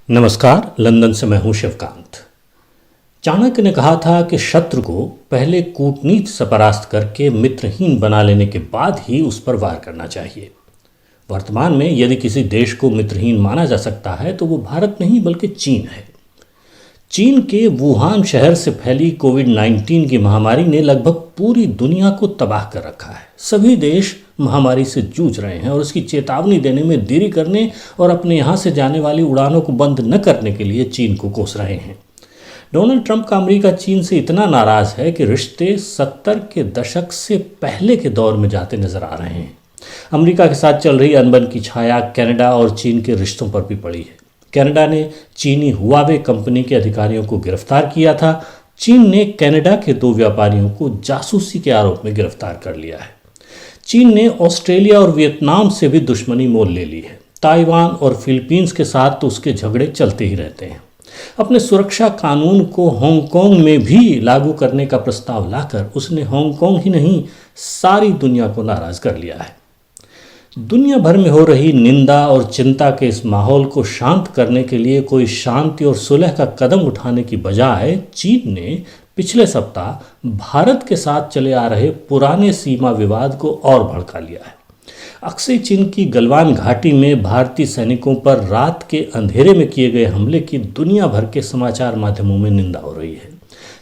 नमस्कार। लंदन से मैं हूं शिवकांत। चाणक्य ने कहा था कि शत्रु को पहले कूटनीति से परास्त करके मित्रहीन बना लेने के बाद ही उस पर वार करना चाहिए। वर्तमान में यदि किसी देश को मित्रहीन माना जा सकता है तो वो भारत नहीं बल्कि चीन है। चीन के वुहान शहर से फैली कोविड-19 की महामारी ने लगभग पूरी दुनिया को तबाह कर रखा है। सभी देश महामारी से जूझ रहे हैं और उसकी चेतावनी देने में देरी करने और अपने यहाँ से जाने वाली उड़ानों को बंद न करने के लिए चीन को कोस रहे हैं। डोनाल्ड ट्रंप का अमेरिका चीन से इतना नाराज है कि रिश्ते 70 के दशक से पहले के दौर में जाते नजर आ रहे हैं। अमेरिका के साथ चल रही अनबन की छाया कनाडा और चीन के रिश्तों पर भी पड़ी है। कनाडा ने चीनी हुआवे कंपनी के अधिकारियों को गिरफ्तार किया था। चीन ने कनाडा के 2 व्यापारियों को जासूसी के आरोप में गिरफ्तार कर लिया है। चीन ने ऑस्ट्रेलिया और वियतनाम से भी दुश्मनी मोल ले ली है। ताइवान और फिलीपींस के साथ तो उसके झगड़े चलते ही रहते हैं। अपने सुरक्षा कानून को हांगकांग में भी लागू करने का प्रस्ताव लाकर उसने हांगकांग ही नहीं सारी दुनिया को नाराज कर लिया है। दुनिया भर में हो रही निंदा और चिंता के इस माहौल को शांत करने के लिए कोई शांति और सुलह का कदम उठाने की बजाय चीन ने पिछले सप्ताह भारत के साथ चले आ रहे पुराने सीमा विवाद को और भड़का लिया है। अक्सई चीन की गलवान घाटी में भारतीय सैनिकों पर रात के अंधेरे में किए गए हमले की दुनिया भर के समाचार माध्यमों में निंदा हो रही है।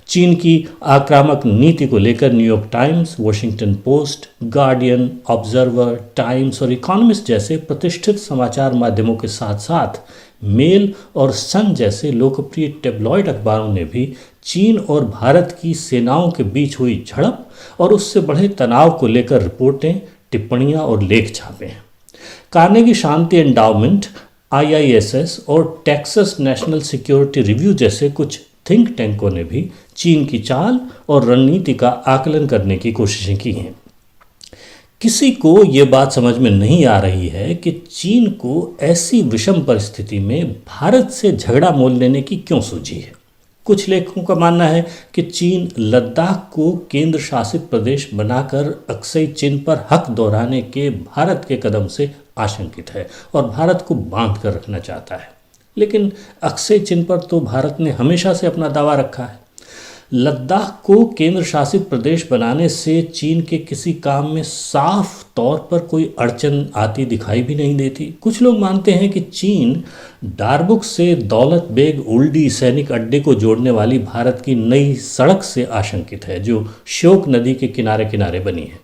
चीन की आक्रामक नीति को लेकर New York times, Washington post, guardian, observer, times और इकोनॉमिस्ट जैसे प्रतिष्ठित समाचार माध्यमों के साथ साथ मेल और सन जैसे लोकप्रिय टेबलॉइड अखबारों ने भी चीन और भारत की सेनाओं के बीच हुई झड़प और उससे बढ़े तनाव को लेकर रिपोर्टें, टिप्पणियां और लेख छापे हैं। कार्नेगी शांति एंडाउमेंट, IISS और टेक्सास नेशनल सिक्योरिटी रिव्यू जैसे कुछ थिंक टैंकों ने भी चीन की चाल और रणनीति का आकलन करने की कोशिशें की हैं। किसी को ये बात समझ में नहीं आ रही है कि चीन को ऐसी विषम परिस्थिति में भारत से झगड़ा मोल लेने की क्यों सूझी है। कुछ लेखकों का मानना है कि चीन लद्दाख को केंद्र शासित प्रदेश बनाकर अक्सई चीन पर हक दोहराने के भारत के कदम से आशंकित है और भारत को बांध कर रखना चाहता है। लेकिन अक्सई चीन पर तो भारत ने हमेशा से अपना दावा रखा है। लद्दाख को केंद्र शासित प्रदेश बनाने से चीन के किसी काम में साफ तौर पर कोई अड़चन आती दिखाई भी नहीं देती। कुछ लोग मानते हैं कि चीन डारबुक से दौलत बेग उल्डी सैनिक अड्डे को जोड़ने वाली भारत की नई सड़क से आशंकित है, जो श्योक नदी के किनारे किनारे बनी है।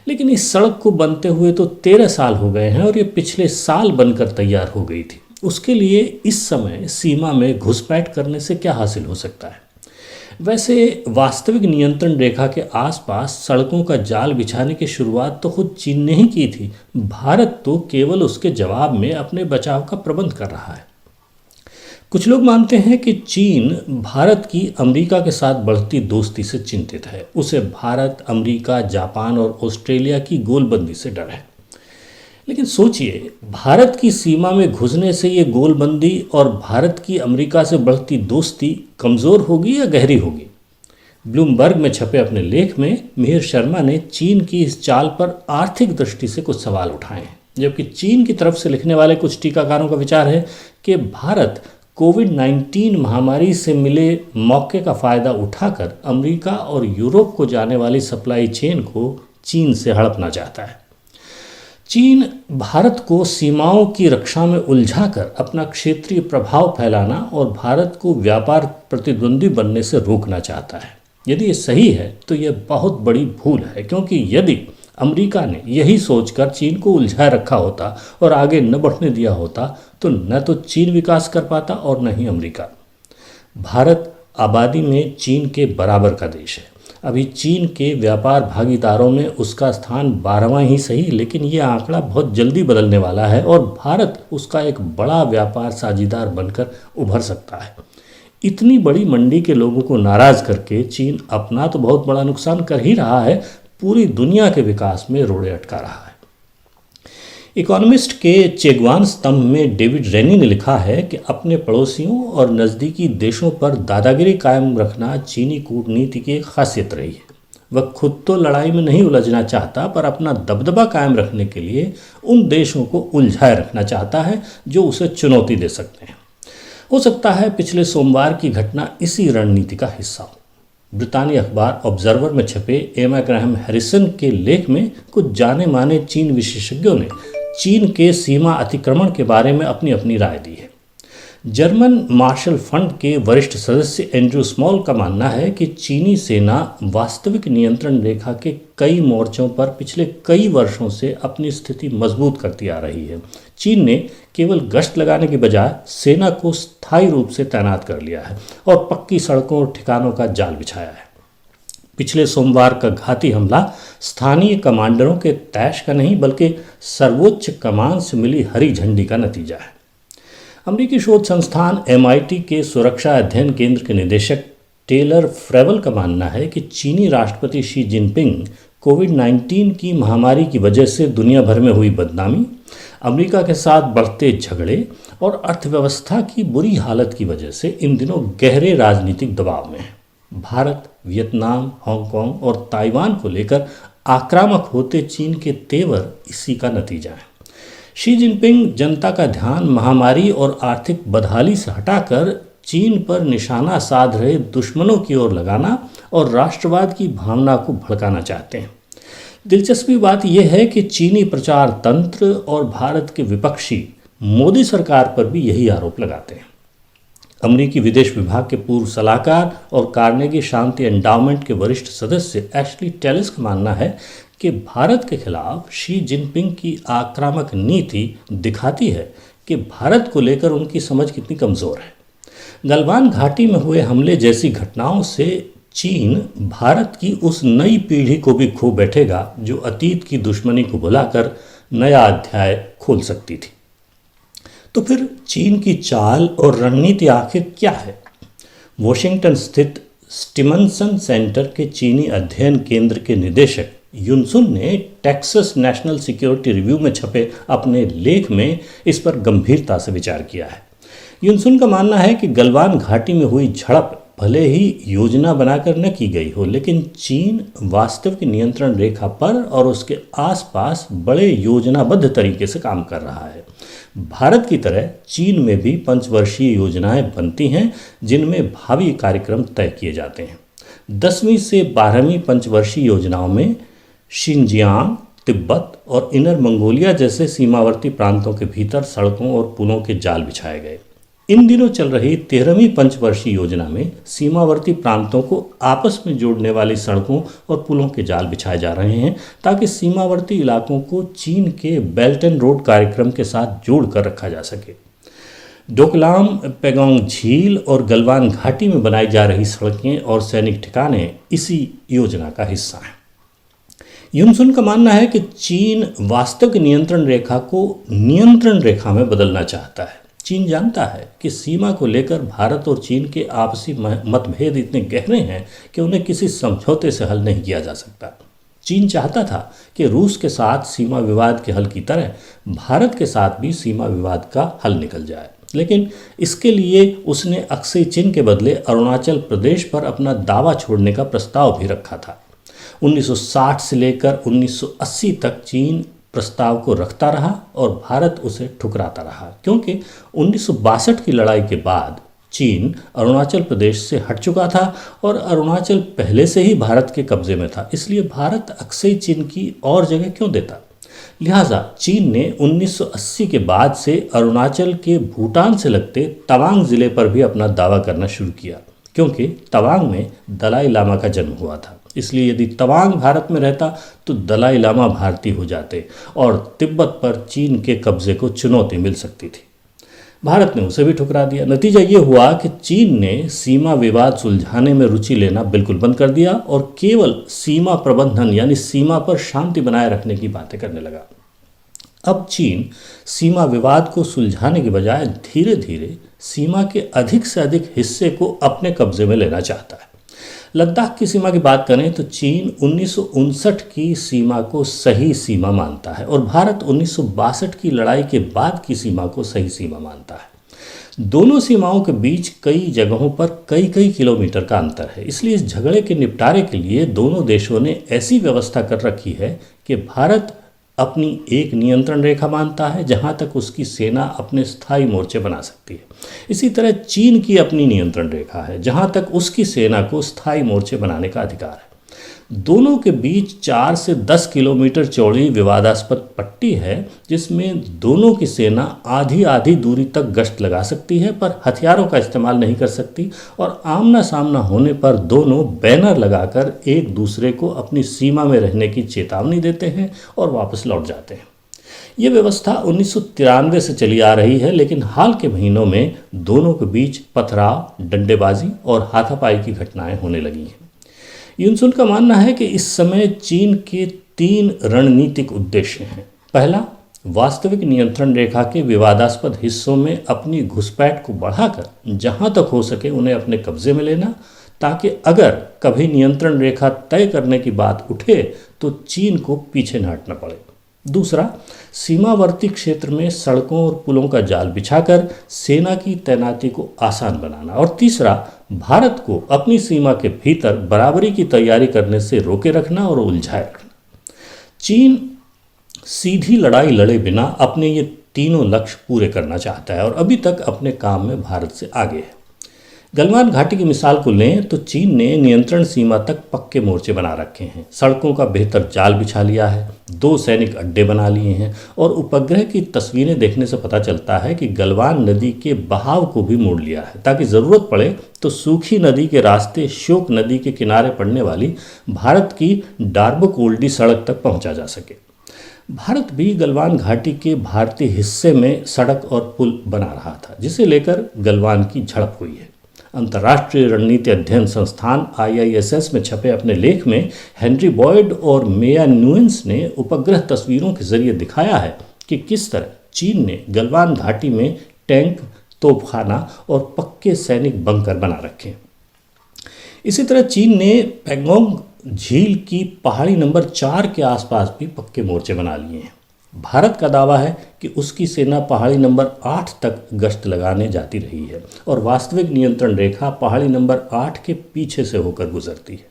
लेकिन इस सड़क को बनते हुए तो 13 साल हो गए हैं और ये पिछले साल बनकर तैयार हो गई थी। उसके लिए इस समय सीमा में घुसपैठ करने से क्या हासिल हो सकता है। वैसे वास्तविक नियंत्रण रेखा के आसपास सड़कों का जाल बिछाने की शुरुआत तो खुद चीन ने ही की थी। भारत तो केवल उसके जवाब में अपने बचाव का प्रबंध कर रहा है। कुछ लोग मानते हैं कि चीन भारत की अमेरिका के साथ बढ़ती दोस्ती से चिंतित है। उसे भारत, अमेरिका, जापान और ऑस्ट्रेलिया की गोलबंदी से डर है। लेकिन सोचिए, भारत की सीमा में घुसने से ये गोलबंदी और भारत की अमेरिका से बढ़ती दोस्ती कमज़ोर होगी या गहरी होगी। ब्लूमबर्ग में छपे अपने लेख में मिहिर शर्मा ने चीन की इस चाल पर आर्थिक दृष्टि से कुछ सवाल उठाए हैं, जबकि चीन की तरफ से लिखने वाले कुछ टीकाकारों का विचार है कि भारत कोविड-19 महामारी से मिले मौके का फ़ायदा उठाकर अमेरिका और यूरोप को जाने वाली सप्लाई चेन को चीन से हड़पना चाहता है। चीन भारत को सीमाओं की रक्षा में उलझाकर अपना क्षेत्रीय प्रभाव फैलाना और भारत को व्यापार प्रतिद्वंदी बनने से रोकना चाहता है। यदि ये सही है तो यह बहुत बड़ी भूल है, क्योंकि यदि अमेरिका ने यही सोचकर चीन को उलझाए रखा होता और आगे न बढ़ने दिया होता तो न तो चीन विकास कर पाता और न ही अमेरिका। भारत आबादी में चीन के बराबर का देश है। अभी चीन के व्यापार भागीदारों में उसका स्थान 12वां ही सही, लेकिन ये आंकड़ा बहुत जल्दी बदलने वाला है और भारत उसका एक बड़ा व्यापार साझीदार बनकर उभर सकता है। इतनी बड़ी मंडी के लोगों को नाराज करके चीन अपना तो बहुत बड़ा नुकसान कर ही रहा है, पूरी दुनिया के विकास में रोड़े अटका रहा है। इकोनॉमिस्ट के चेगवान स्तंभ में डेविड रेनी ने लिखा है कि अपने पड़ोसियों और नज़दीकी देशों पर दादागिरी कायम रखना चीनी कूटनीति की एक खासियत रही है। वह खुद तो लड़ाई में नहीं उलझना चाहता, पर अपना दबदबा कायम रखने के लिए उन देशों को उलझाए रखना चाहता है जो उसे चुनौती दे सकते हैं। हो सकता है पिछले सोमवार की घटना इसी रणनीति का हिस्सा हो। ब्रितानी अखबार ऑब्जर्वर में छपे एमा ग्राहम हैरिसन के लेख में कुछ जाने माने चीन विशेषज्ञों ने चीन के सीमा अतिक्रमण के बारे में अपनी अपनी राय दी है। जर्मन मार्शल फंड के वरिष्ठ सदस्य एंड्रू स्मॉल का मानना है कि चीनी सेना वास्तविक नियंत्रण रेखा के कई मोर्चों पर पिछले कई वर्षों से अपनी स्थिति मजबूत करती आ रही है। चीन ने केवल गश्त लगाने के बजाय सेना को स्थायी रूप से तैनात कर लिया है और पक्की सड़कों और ठिकानों का जाल बिछाया है। पिछले सोमवार का घाती हमला स्थानीय कमांडरों के तैश का नहीं बल्कि सर्वोच्च कमान से मिली हरी झंडी का नतीजा है। अमेरिकी शोध संस्थान MIT के सुरक्षा अध्ययन केंद्र के निदेशक टेलर फ्रेवल का मानना है कि चीनी राष्ट्रपति शी जिनपिंग कोविड-19 की महामारी की वजह से दुनिया भर में हुई बदनामी, अमेरिका के साथ बढ़ते झगड़े और अर्थव्यवस्था की बुरी हालत की वजह से इन दिनों गहरे राजनीतिक दबाव में है। भारत, वियतनाम, हांगकांग और ताइवान को लेकर आक्रामक होते चीन के तेवर इसी का नतीजा है। शी जिनपिंग जनता का ध्यान महामारी और आर्थिक बदहाली से हटाकर चीन पर निशाना साध रहे दुश्मनों की ओर लगाना और राष्ट्रवाद की भावना को भड़काना चाहते हैं। दिलचस्पी बात यह है कि चीनी प्रचार तंत्र और भारत के विपक्षी मोदी सरकार पर भी यही आरोप लगाते हैं। अमेरिकी विदेश विभाग के पूर्व सलाहकार और कार्नेगी शांति एंडाउमेंट के वरिष्ठ सदस्य एशली टेलिस का मानना है कि भारत के खिलाफ शी जिनपिंग की आक्रामक नीति दिखाती है कि भारत को लेकर उनकी समझ कितनी कमज़ोर है। गलवान घाटी में हुए हमले जैसी घटनाओं से चीन भारत की उस नई पीढ़ी को भी खो बैठेगा जो अतीत की दुश्मनी को भुलाकर नया अध्याय खोल सकती थी। तो फिर चीन की चाल और रणनीति आखिर क्या है? वॉशिंगटन स्थित स्टिमनसन सेंटर के चीनी अध्ययन केंद्र के निदेशक युनसुन ने टेक्सास नेशनल सिक्योरिटी रिव्यू में छपे अपने लेख में इस पर गंभीरता से विचार किया है। युनसुन का मानना है कि गलवान घाटी में हुई झड़प भले ही योजना बनाकर न की गई हो, लेकिन चीन वास्तविक नियंत्रण रेखा पर और उसके आसपास बड़े योजनाबद्ध तरीके से काम कर रहा है। भारत की तरह चीन में भी पंचवर्षीय योजनाएं बनती हैं जिनमें भावी कार्यक्रम तय किए जाते हैं। 10वीं से 12वीं पंचवर्षीय योजनाओं में शिनजियांग, तिब्बत और इनर मंगोलिया जैसे सीमावर्ती प्रांतों के भीतर सड़कों और पुलों के जाल बिछाए गए। इन दिनों चल रही 13वीं पंचवर्षीय योजना में सीमावर्ती प्रांतों को आपस में जोड़ने वाली सड़कों और पुलों के जाल बिछाए जा रहे हैं ताकि सीमावर्ती इलाकों को चीन के बेल्ट एंड रोड कार्यक्रम के साथ जोड़कर रखा जा सके। डोकलाम, पेगोंग झील और गलवान घाटी में बनाई जा रही सड़कें और सैनिक ठिकाने इसी योजना का हिस्सा हैं। युनसुन का मानना है कि चीन वास्तविक नियंत्रण रेखा को नियंत्रण रेखा में बदलना चाहता है। चीन जानता है कि सीमा को लेकर भारत और चीन के आपसी मतभेद इतने गहरे हैं कि उन्हें किसी समझौते से हल नहीं किया जा सकता। चीन चाहता था कि रूस के साथ सीमा विवाद के हल की तरह भारत के साथ भी सीमा विवाद का हल निकल जाए, लेकिन इसके लिए उसने अक्सई चिन के बदले अरुणाचल प्रदेश पर अपना दावा छोड़ने का प्रस्ताव भी रखा था। 1960 से लेकर 1980 तक चीन प्रस्ताव को रखता रहा और भारत उसे ठुकराता रहा, क्योंकि 1962 की लड़ाई के बाद चीन अरुणाचल प्रदेश से हट चुका था और अरुणाचल पहले से ही भारत के कब्जे में था। इसलिए भारत अक्सई चिन की और जगह क्यों देता? लिहाजा चीन ने 1980 के बाद से अरुणाचल के भूटान से लगते तवांग जिले पर भी अपना दावा करना शुरू किया, क्योंकि तवांग में दलाई लामा का जन्म हुआ था। इसलिए यदि तवांग भारत में रहता तो दलाई लामा भारतीय हो जाते और तिब्बत पर चीन के कब्जे को चुनौती मिल सकती थी। भारत ने उसे भी ठुकरा दिया। नतीजा ये हुआ कि चीन ने सीमा विवाद सुलझाने में रुचि लेना बिल्कुल बंद कर दिया और केवल सीमा प्रबंधन यानी सीमा पर शांति बनाए रखने की बातें करने लगा। अब चीन सीमा विवाद को सुलझाने के बजाय धीरे धीरे सीमा के अधिक से अधिक हिस्से को अपने कब्जे में लेना चाहता है। लद्दाख की सीमा की बात करें तो चीन 1959 की सीमा को सही सीमा मानता है और भारत 1962 की लड़ाई के बाद की सीमा को सही सीमा मानता है। दोनों सीमाओं के बीच कई जगहों पर कई कई किलोमीटर का अंतर है। इसलिए इस झगड़े के निपटारे के लिए दोनों देशों ने ऐसी व्यवस्था कर रखी है कि भारत अपनी एक नियंत्रण रेखा मानता है जहां तक उसकी सेना अपने स्थायी मोर्चे बना सकती है। इसी तरह चीन की अपनी नियंत्रण रेखा है जहां तक उसकी सेना को स्थायी मोर्चे बनाने का अधिकार है। दोनों के बीच 4 से 10 किलोमीटर चौड़ी विवादास्पद पट्टी है जिसमें दोनों की सेना आधी आधी दूरी तक गश्त लगा सकती है पर हथियारों का इस्तेमाल नहीं कर सकती, और आमना सामना होने पर दोनों बैनर लगाकर एक दूसरे को अपनी सीमा में रहने की चेतावनी देते हैं और वापस लौट जाते हैं। ये व्यवस्था 1993 से चली आ रही है, लेकिन हाल के महीनों में दोनों के बीच पथराव, डंडेबाजी और हाथापाई की घटनाएं होने लगी हैं। युनसुन का मानना है कि इस समय चीन के 3 रणनीतिक उद्देश्य हैं। पहला, वास्तविक नियंत्रण रेखा के विवादास्पद हिस्सों में अपनी घुसपैठ को बढ़ाकर जहां तक हो सके उन्हें अपने कब्जे में लेना, ताकि अगर कभी नियंत्रण रेखा तय करने की बात उठे तो चीन को पीछे न हटना पड़े। दूसरा, सीमावर्ती क्षेत्र में सड़कों और पुलों का जाल बिछाकर सेना की तैनाती को आसान बनाना। और तीसरा, भारत को अपनी सीमा के भीतर बराबरी की तैयारी करने से रोके रखना और उलझाए रखना। चीन सीधी लड़ाई लड़े बिना अपने ये तीनों लक्ष्य पूरे करना चाहता है और अभी तक अपने काम में भारत से आगे है। गलवान घाटी की मिसाल को लें तो चीन ने नियंत्रण सीमा तक पक्के मोर्चे बना रखे हैं, सड़कों का बेहतर जाल बिछा लिया है, 2 सैनिक अड्डे बना लिए हैं और उपग्रह की तस्वीरें देखने से पता चलता है कि गलवान नदी के बहाव को भी मोड़ लिया है ताकि ज़रूरत पड़े तो सूखी नदी के रास्ते श्योक नदी के किनारे पड़ने वाली भारत की डार्बुक ओल्डी सड़क तक पहुंचा जा सके। भारत भी गलवान घाटी के भारतीय हिस्से में सड़क और पुल बना रहा था जिसे लेकर गलवान की झड़प हुई है। अंतर्राष्ट्रीय रणनीति अध्ययन संस्थान IISS में छपे अपने लेख में हेनरी बॉयड और मेया न्यूएंस ने उपग्रह तस्वीरों के जरिए दिखाया है कि किस तरह चीन ने गलवान घाटी में टैंक, तोपखाना और पक्के सैनिक बंकर बना रखे। इसी तरह चीन ने पैंगोंग झील की पहाड़ी नंबर 4 के आसपास भी पक्के मोर्चे बना लिए हैं। भारत का दावा है कि उसकी सेना पहाड़ी नंबर 8 तक गश्त लगाने जाती रही है और वास्तविक नियंत्रण रेखा पहाड़ी नंबर 8 के पीछे से होकर गुजरती है।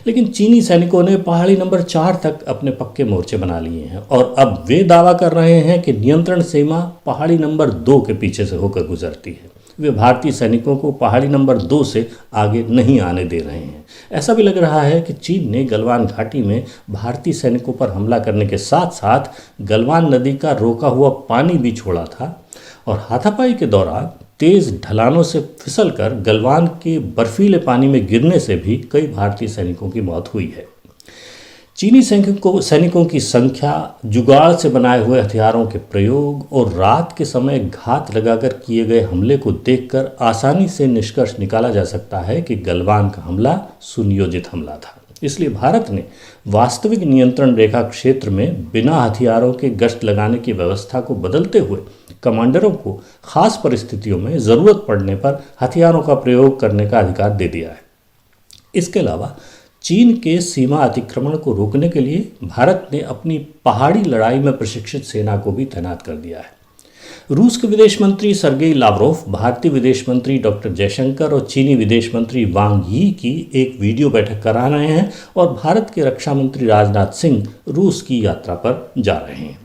लेकिन चीनी सैनिकों ने पहाड़ी नंबर 4 तक अपने पक्के मोर्चे बना लिए हैं और अब वे दावा कर रहे हैं कि नियंत्रण सीमा पहाड़ी नंबर 2 के पीछे से होकर गुजरती है। वे भारतीय सैनिकों को पहाड़ी नंबर 2 से आगे नहीं आने दे रहे हैं। ऐसा भी लग रहा है कि चीन ने गलवान घाटी में भारतीय सैनिकों पर हमला करने के साथ साथ गलवान नदी का रोका हुआ पानी भी छोड़ा था और हाथापाई के दौरान तेज ढलानों से फिसलकर गलवान के बर्फीले पानी में गिरने से भी कई भारतीय सैनिकों की मौत हुई है। चीनी सैनिकों की संख्या, जुगाड़ से बनाए हुए हथियारों के प्रयोग और रात के समय घात लगाकर किए गए हमले को देखकर आसानी से निष्कर्ष निकाला जा सकता है कि गलवान का हमला सुनियोजित हमला था। इसलिए भारत ने वास्तविक नियंत्रण रेखा क्षेत्र में बिना हथियारों के गश्त लगाने की व्यवस्था को बदलते हुए कमांडरों को खास परिस्थितियों में ज़रूरत पड़ने पर हथियारों का प्रयोग करने का अधिकार दे दिया है। इसके अलावा चीन के सीमा अतिक्रमण को रोकने के लिए भारत ने अपनी पहाड़ी लड़ाई में प्रशिक्षित सेना को भी तैनात कर दिया है। रूस के विदेश मंत्री सर्गेई लावरोव, भारतीय विदेश मंत्री डॉक्टर जयशंकर और चीनी विदेश मंत्री वांग यी की एक वीडियो बैठक करा रहे हैं और भारत के रक्षा मंत्री राजनाथ सिंह रूस की यात्रा पर जा रहे हैं।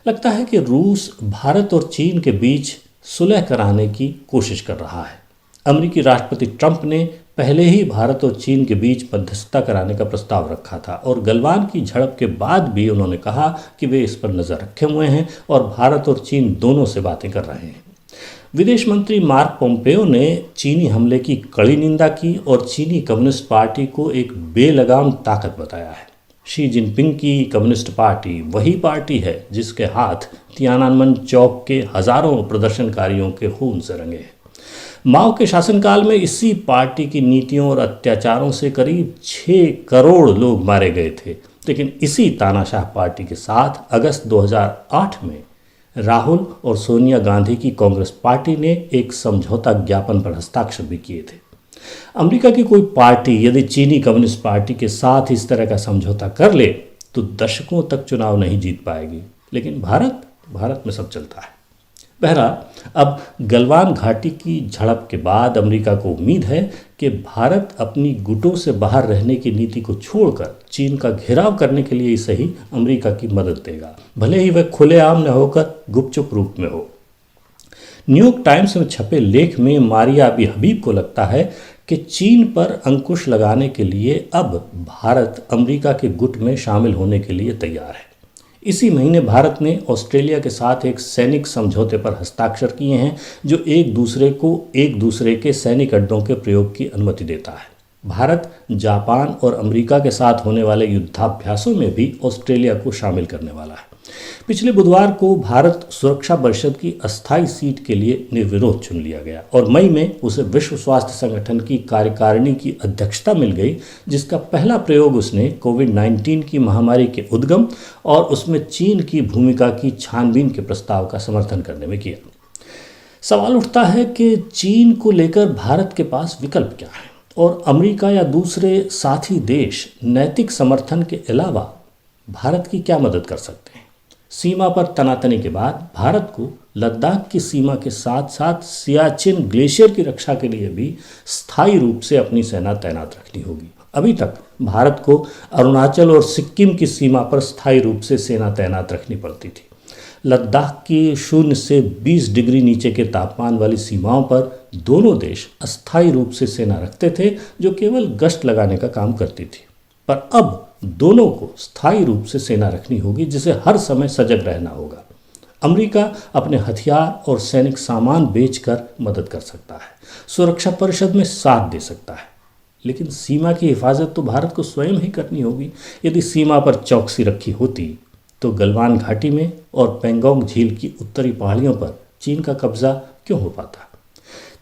लगता है कि रूस भारत और चीन के बीच सुलह कराने की कोशिश कर रहा है। अमेरिकी राष्ट्रपति ट्रंप ने पहले ही भारत और चीन के बीच मध्यस्थता कराने का प्रस्ताव रखा था और गलवान की झड़प के बाद भी उन्होंने कहा कि वे इस पर नज़र रखे हुए हैं और भारत और चीन दोनों से बातें कर रहे हैं। विदेश मंत्री मार्क पोम्पेओ ने चीनी हमले की कड़ी निंदा की और चीनी कम्युनिस्ट पार्टी को एक बेलगाम ताकत बताया है। शी जिनपिंग की कम्युनिस्ट पार्टी वही पार्टी है जिसके हाथ तियाननमेन चौक के हजारों प्रदर्शनकारियों के खून से रंगे हैं। माओ के शासनकाल में इसी पार्टी की नीतियों और अत्याचारों से करीब 6 करोड़ लोग मारे गए थे, लेकिन इसी तानाशाह पार्टी के साथ अगस्त 2008 में राहुल और सोनिया गांधी की कांग्रेस पार्टी ने एक समझौता ज्ञापन पर हस्ताक्षर भी किए थे। अमेरिका की कोई पार्टी यदि चीनी कम्युनिस्ट पार्टी के साथ इस तरह का समझौता कर ले तो दशकों तक चुनाव नहीं जीत पाएगी, लेकिन भारत में सब चलता है। बहरहाल अब गलवान घाटी की झड़प के बाद अमेरिका को उम्मीद है कि भारत अपनी गुटों से बाहर रहने की नीति को छोड़कर चीन का घेराव करने के लिए ही सही अमेरिका की मदद देगा, भले ही वह खुलेआम न होकर गुपचुप रूप में हो। न्यूयॉर्क टाइम्स में छपे लेख में मारिया अबी हबीब को लगता है कि चीन पर अंकुश लगाने के लिए अब भारत अमेरिका के गुट में शामिल होने के लिए तैयार है। इसी महीने भारत ने ऑस्ट्रेलिया के साथ एक सैनिक समझौते पर हस्ताक्षर किए हैं जो एक दूसरे के सैनिक अड्डों के प्रयोग की अनुमति देता है। भारत जापान और अमेरिका के साथ होने वाले युद्धाभ्यासों में भी ऑस्ट्रेलिया को शामिल करने वाला है। पिछले बुधवार को भारत सुरक्षा परिषद की अस्थायी सीट के लिए निर्विरोध चुन लिया गया और मई में उसे विश्व स्वास्थ्य संगठन की कार्यकारिणी की अध्यक्षता मिल गई, जिसका पहला प्रयोग उसने कोविड-19 की महामारी के उद्गम और उसमें चीन की भूमिका की छानबीन के प्रस्ताव का समर्थन करने में किया। सवाल उठता है कि चीन को लेकर भारत के पास विकल्प क्या है और अमेरिका या दूसरे साथी देश नैतिक समर्थन के अलावा भारत की क्या मदद कर सकते हैं। सीमा पर तनातनी के बाद भारत को लद्दाख की सीमा के साथ साथ सियाचिन ग्लेशियर की रक्षा के लिए भी स्थायी रूप से अपनी सेना तैनात रखनी होगी। अभी तक भारत को अरुणाचल और सिक्किम की सीमा पर स्थायी रूप से सेना तैनात रखनी पड़ती थी। लद्दाख की 0 से 20 डिग्री नीचे के तापमान वाली सीमाओं पर दोनों देश अस्थायी रूप से सेना रखते थे जो केवल गश्त लगाने का काम करती थी, पर अब दोनों को स्थायी रूप से सेना रखनी होगी जिसे हर समय सजग रहना होगा। अमेरिका अपने हथियार और सैनिक सामान बेचकर मदद कर सकता है, सुरक्षा परिषद में साथ दे सकता है, लेकिन सीमा की हिफाजत तो भारत को स्वयं ही करनी होगी। यदि सीमा पर चौकसी रखी होती तो गलवान घाटी में और पेंगोंग झील की उत्तरी पहाड़ियों पर चीन का कब्जा क्यों हो पाता।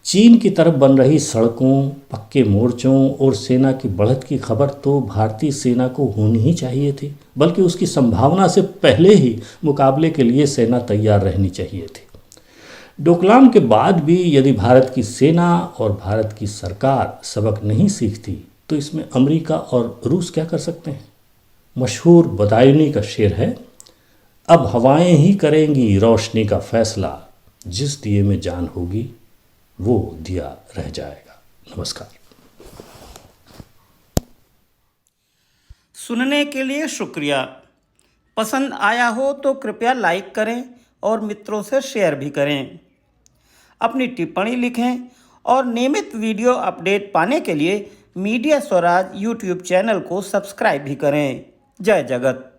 चीन की तरफ बन रही सड़कों, पक्के मोर्चों और सेना की बढ़त की खबर तो भारतीय सेना को होनी ही चाहिए थी, बल्कि उसकी संभावना से पहले ही मुकाबले के लिए सेना तैयार रहनी चाहिए थी। डोकलाम के बाद भी यदि भारत की सेना और भारत की सरकार सबक नहीं सीखती तो इसमें अमेरिका और रूस क्या कर सकते हैं। मशहूर बदायूनी का शेर है, अब हवाएं ही करेंगी रोशनी का फैसला, जिस दिए में जान होगी वो दिया रह जाएगा। नमस्कार। सुनने के लिए शुक्रिया। पसंद आया हो तो कृपया लाइक करें और मित्रों से शेयर भी करें। अपनी टिप्पणी लिखें और नियमित वीडियो अपडेट पाने के लिए मीडिया स्वराज यूट्यूब चैनल को सब्सक्राइब भी करें। जय जगत।